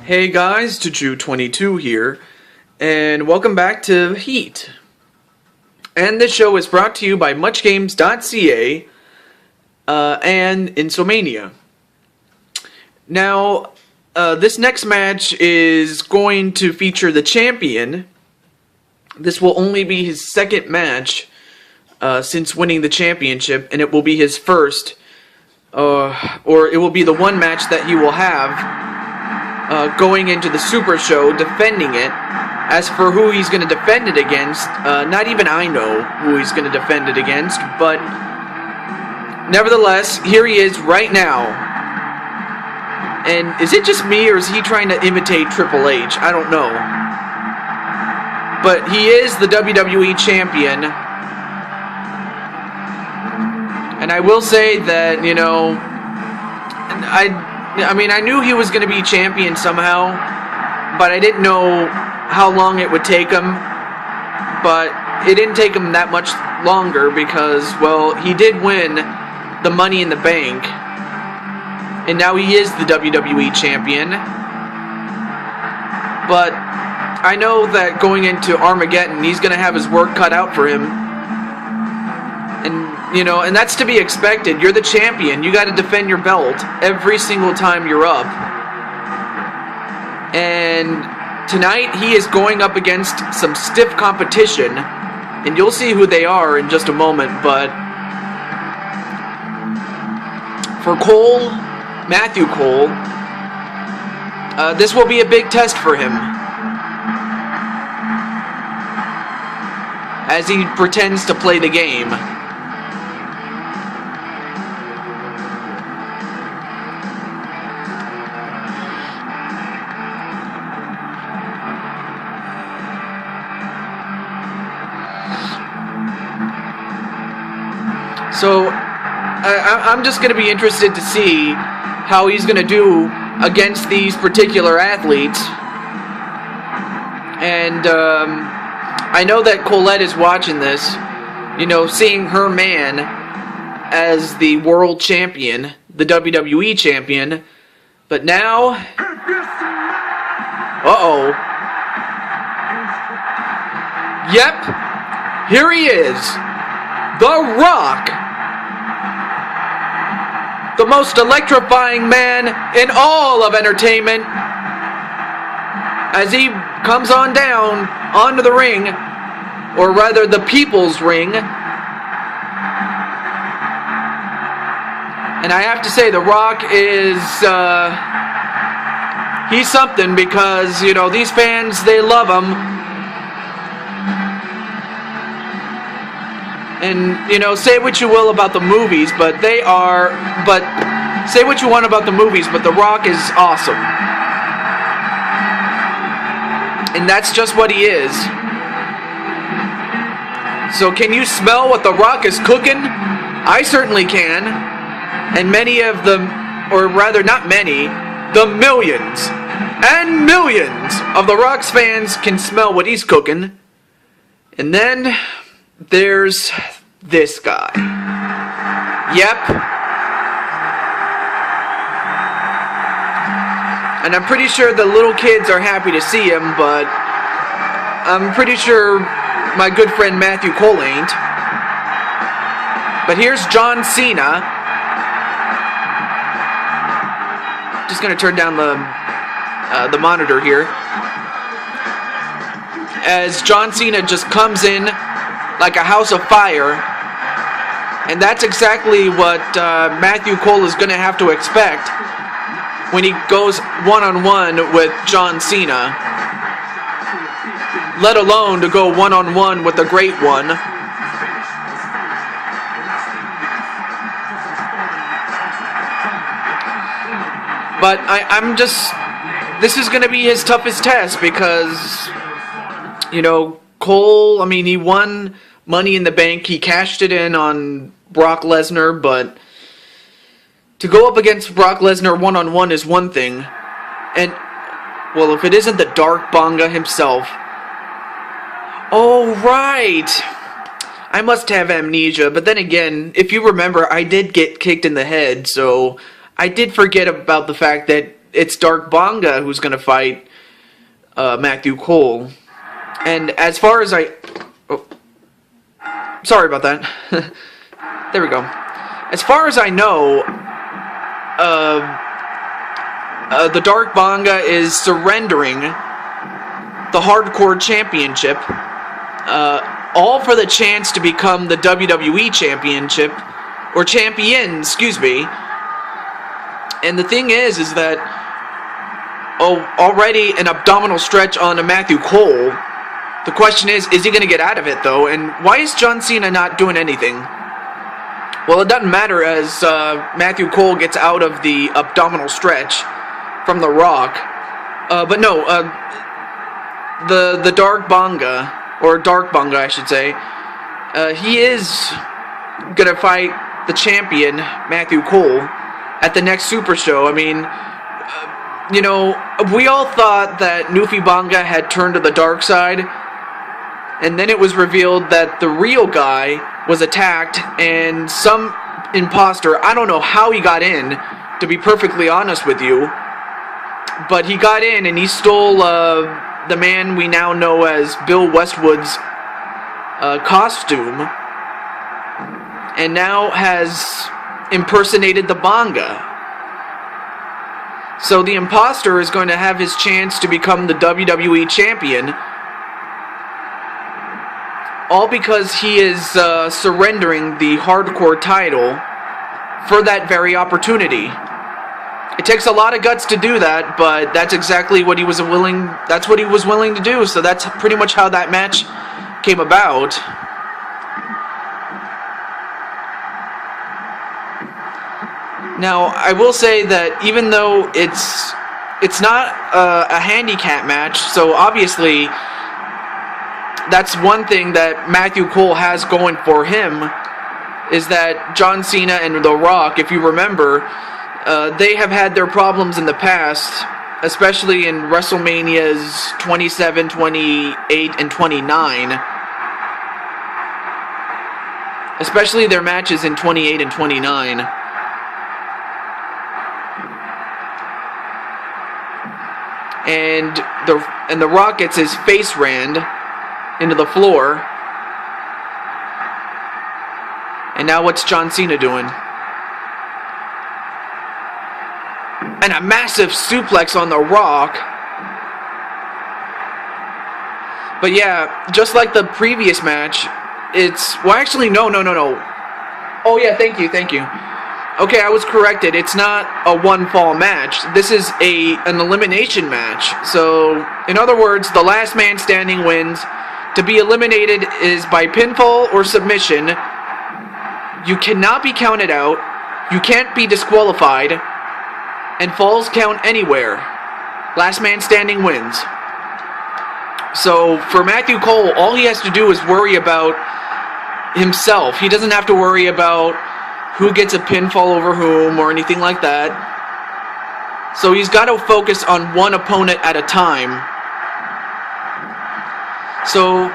Hey guys, Juju22 here, and welcome back to Heat. And this show is brought to you by MuchGames.ca and Insomania. Now, this next match is going to feature the champion. This will only be his second match since winning the championship, and it will be his first, or it will be the one match that he will have going into the Super Show, defending it. As for who he's going to defend it against, not even I know who he's going to defend it against, but nevertheless, here he is right now. And is it just me, or is he trying to imitate Triple H? I don't know. But he is the WWE Champion. And I will say that, you know, I mean, I knew he was going to be champion somehow, but I didn't know how long it would take him. But it didn't take him that much longer because, well, he did win the Money in the Bank. And now he is the WWE Champion. But I know that going into Armageddon, he's going to have his work cut out for him. And you know, and that's to be expected. You're the champion. You got to defend your belt every single time you're up. And tonight he is going up against some stiff competition, and you'll see who they are in just a moment. But for Cole, Matthew Cole, this will be a big test for him as he pretends to play the game. So, I'm just going to be interested to see how he's going to do against these particular athletes. And I know that Colette is watching this, you know, seeing her man as the world champion, the WWE champion. But now, uh-oh. Yep, here he is, The Rock. The most electrifying man in all of entertainment, as he comes on down onto the ring, or rather the people's ring. And I have to say, The Rock is, he's something, because, you know, these fans, they love him. And, you know, say what you will about the movies, but say what you want about the movies, but The Rock is awesome. And that's just what he is. So can you smell what The Rock is cooking? I certainly can. And many of them, or rather not many, the millions and millions of The Rock's fans can smell what he's cooking. And then there's this guy. Yep. And I'm pretty sure the little kids are happy to see him, but I'm pretty sure my good friend Matthew Cole ain't. But here's John Cena. Just gonna turn down the monitor here. As John Cena just comes in like a house of fire. And that's exactly what Matthew Cole is going to have to expect when he goes one-on-one with John Cena. Let alone to go one-on-one with the Great One. But I'm just... This is going to be his toughest test because, you know, Cole, I mean, he won Money in the Bank. He cashed it in on Brock Lesnar, but to go up against Brock Lesnar one-on-one is one thing. And, well, if it isn't the Dark Bonga himself. Oh, right. I must have amnesia, but then again, if you remember, I did get kicked in the head, so I did forget about the fact that it's Dark Bonga who's going to fight Matthew Cole. And as far as sorry about that. There we go. As far as I know, the Dark Bonga is surrendering the Hardcore Championship, all for the chance to become the WWE Championship, or champion, excuse me. And the thing is that, already an abdominal stretch on a Matthew Cole. The question is he going to get out of it, though? And why is John Cena not doing anything? Well, it doesn't matter as Matthew Cole gets out of the abdominal stretch from The Rock. But no, the Dark Bonga, or Dark Bonga, I should say, he is going to fight the champion, Matthew Cole, at the next Super Show. I mean, you know, we all thought that Nufi Bonga had turned to the dark side, and then it was revealed that the real guy was attacked, and some imposter, I don't know how he got in, to be perfectly honest with you, but he got in and he stole the man we now know as Bill Westwood's costume, and now has impersonated the Bonga. So the imposter is going to have his chance to become the WWE champion, all because he is surrendering the Hardcore title for that very opportunity. It takes a lot of guts to do that, but that's exactly what he was willing to do, so that's pretty much how that match came about. Now, I will say that even though it's not a handicap match, so obviously that's one thing that Matthew Cole has going for him, is that John Cena and The Rock, if you remember, they have had their problems in the past, especially in WrestleManias 27, 28, and 29. Especially their matches in 28 and 29. And the Rock gets his face rammed into the floor. And now what's John Cena doing? And a massive suplex on the Rock. But yeah, just like the previous match, well, actually, no. Oh yeah, thank you. Okay, I was corrected. It's not a one-fall match. This is an elimination match. So, in other words, the last man standing wins. To be eliminated is by pinfall or submission. You cannot be counted out. You can't be disqualified. And falls count anywhere. Last man standing wins. So, for Matthew Cole, all he has to do is worry about himself. He doesn't have to worry about who gets a pinfall over whom or anything like that. So he's got to focus on one opponent at a time. So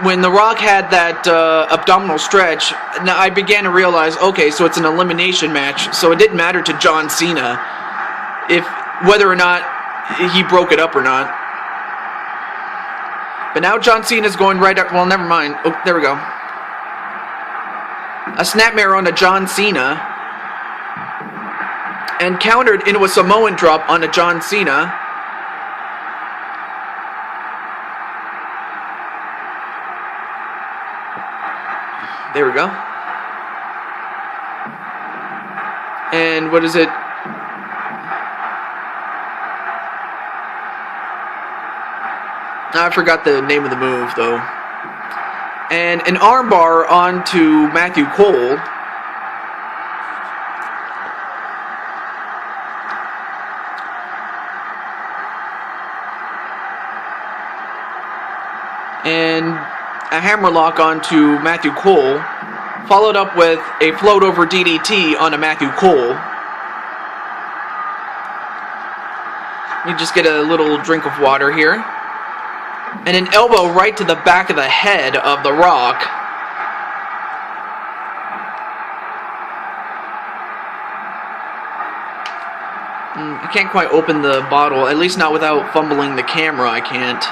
when The Rock had that abdominal stretch, now I began to realize, okay, so it's an elimination match, so it didn't matter to John Cena whether or not he broke it up or not. But now John Cena's going right up. Well, never mind. Oh, there we go. A snapmare onto John Cena, and countered into a Samoan drop onto John Cena. There we go. And what is it? I forgot the name of the move, though. And an armbar onto Matthew Cole. And a hammerlock onto Matthew Cole, followed up with a float over DDT onto Matthew Cole. Let me just get a little drink of water here. And an elbow right to the back of the head of The Rock. I can't quite open the bottle, at least not without fumbling the camera. I can't.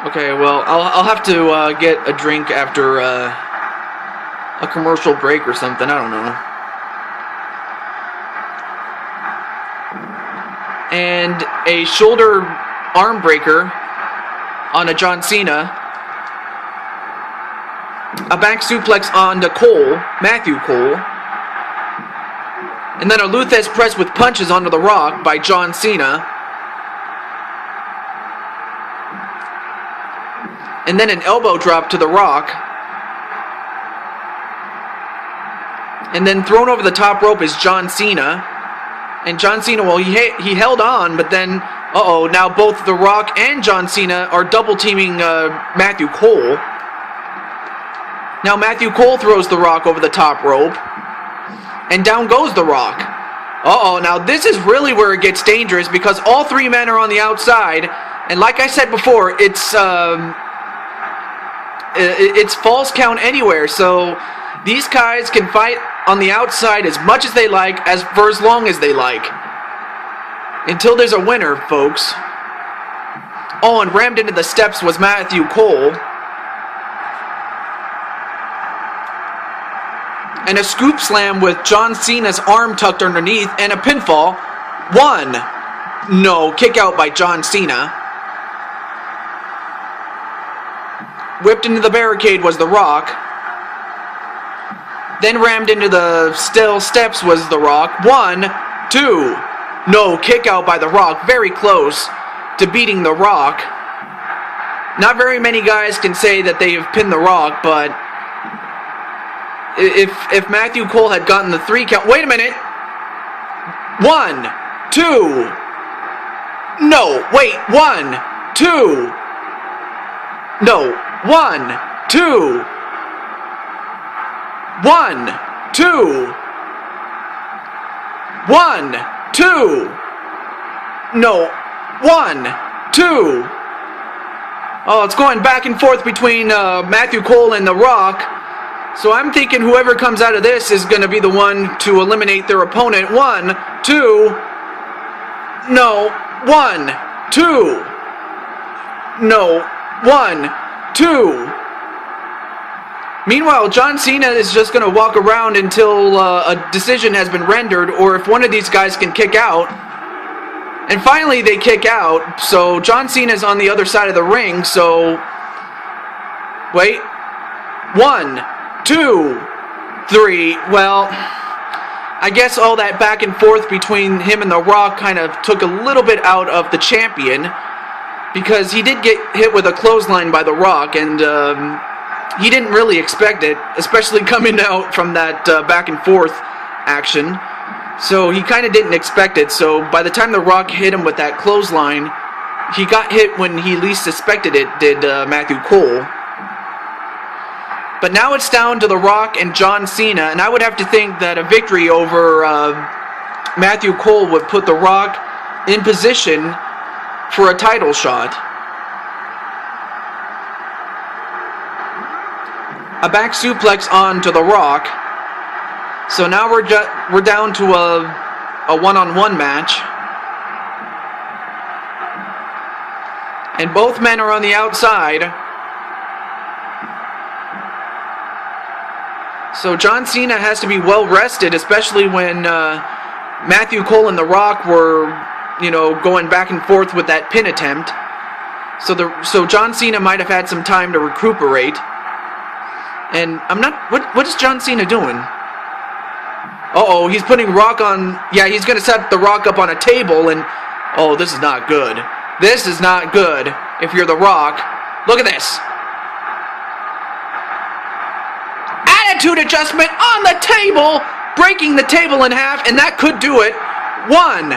Okay, well, I'll have to get a drink after a commercial break or something. I don't know. And a shoulder arm breaker on a John Cena. A back suplex on the Matthew Cole. And then a Luthez press with punches onto The Rock by John Cena. And then an elbow drop to The Rock. And then thrown over the top rope is John Cena. And John Cena, well, he held on, but then, now both The Rock and John Cena are double-teaming Matthew Cole. Now Matthew Cole throws The Rock over the top rope. And down goes The Rock. Now this is really where it gets dangerous because all three men are on the outside. And like I said before, it's false count anywhere. So these guys can fight on the outside as much as they like, for as long as they like. Until there's a winner, folks. Oh, and rammed into the steps was Matthew Cole. And a scoop slam with John Cena's arm tucked underneath, and a pinfall. 1. No, kick out by John Cena. Whipped into the barricade was The Rock. Then rammed into the steel steps was The Rock. 1, 2. No, kick out by The Rock. Very close to beating The Rock. Not very many guys can say that they have pinned The Rock, but if Matthew Cole had gotten the 3 count... Wait a minute! 1, 2... No, wait, 1, 2... No, 1, 2... 1, 2... 1, 2... No, 1, 2... Oh, it's going back and forth between Matthew Cole and The Rock. So I'm thinking whoever comes out of this is going to be the one to eliminate their opponent. 1, 2... No, 1, 2... No, 1, 2... Meanwhile, John Cena is just going to walk around until a decision has been rendered, or if one of these guys can kick out. And finally they kick out, so John Cena's on the other side of the ring, so... Wait. 1, 2, 3. Well, I guess all that back and forth between him and The Rock kind of took a little bit out of the champion, because he did get hit with a clothesline by The Rock, and he didn't really expect it, especially coming out from that back and forth action. So he kind of didn't expect it. So by the time The Rock hit him with that clothesline, he got hit when he least suspected it, did Matthew Cole. But now it's down to The Rock and John Cena, and I would have to think that a victory over Matthew Cole would put The Rock in position for a title shot. A back suplex onto The Rock. So now we're down to a one-on-one match. And both men are on the outside. So John Cena has to be well rested, especially when Matthew Cole and The Rock were, going back and forth with that pin attempt. So John Cena might have had some time to recuperate. And I'm not... What is John Cena doing? Uh-oh, he's putting Rock on... Yeah, he's going to set The Rock up on a table, and... Oh, this is not good. This is not good if you're The Rock. Look at this. Attitude adjustment on the table, breaking the table in half, and that could do it. 1,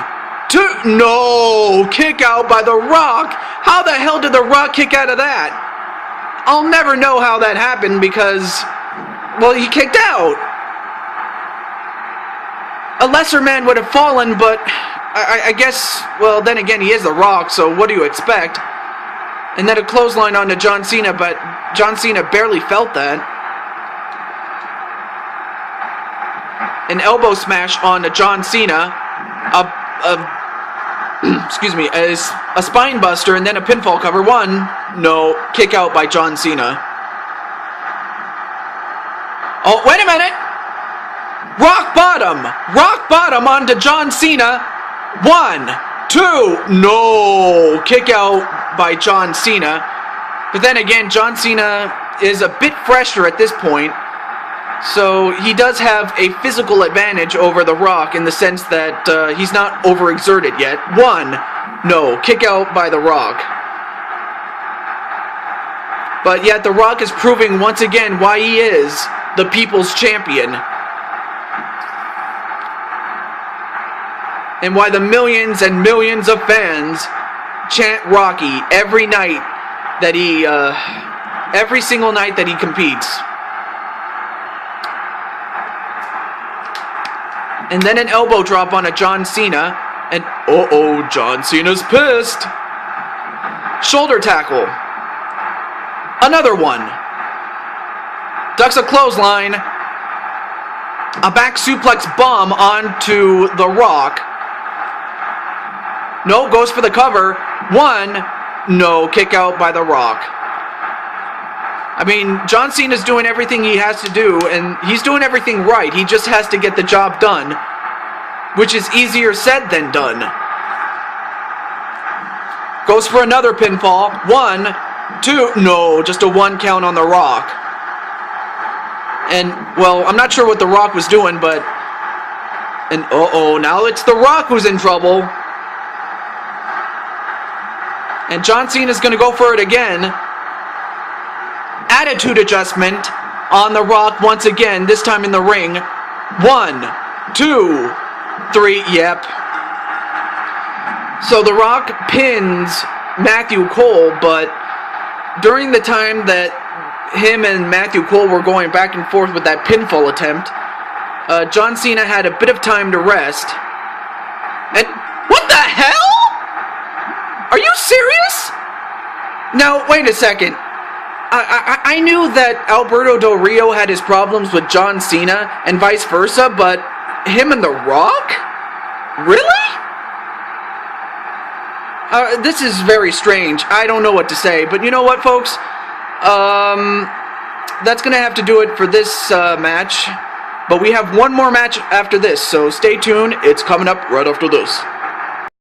2... No! Kick out by The Rock. How the hell did The Rock kick out of that? I'll never know how that happened because, well, he kicked out. A lesser man would have fallen, but I guess, well, then again, he is The Rock, so what do you expect? And then a clothesline onto John Cena, but John Cena barely felt that. An elbow smash onto John Cena. excuse me, a spine buster and then a pinfall cover. 1, no, kick out by John Cena. Oh, wait a minute! Rock bottom onto John Cena. 1, 2, no, kick out by John Cena. But then again, John Cena is a bit fresher at this point, so he does have a physical advantage over The Rock in the sense that he's not overexerted yet. 1, no, kick out by The Rock. But yet The Rock is proving once again why he is the people's champion. And why the millions and millions of fans chant Rocky every night that he, every single night that he competes. And then an elbow drop on a John Cena, and uh-oh, John Cena's pissed. Shoulder tackle. Another one. Ducks a clothesline. A back suplex bomb onto The Rock. No, goes for the cover. 1, no, kick out by The Rock. I mean, John Cena's doing everything he has to do, and he's doing everything right. He just has to get the job done, which is easier said than done. Goes for another pinfall. 1, 2, no, just a 1 count on The Rock. And, well, I'm not sure what The Rock was doing, but... And, uh-oh, now it's The Rock who's in trouble. And John Cena's going to go for it again. Attitude adjustment on The Rock once again, this time in the ring. 1, 2, 3, yep. So The Rock pins Matthew Cole, but during the time that him and Matthew Cole were going back and forth with that pinfall attempt, John Cena had a bit of time to rest. And what the hell? Are you serious? Now, wait a second. I knew that Alberto Del Rio had his problems with John Cena and vice versa, but him and The Rock? Really? This is very strange. I don't know what to say, but you know what, folks? That's going to have to do it for this match. But we have one more match after this, so stay tuned. It's coming up right after this.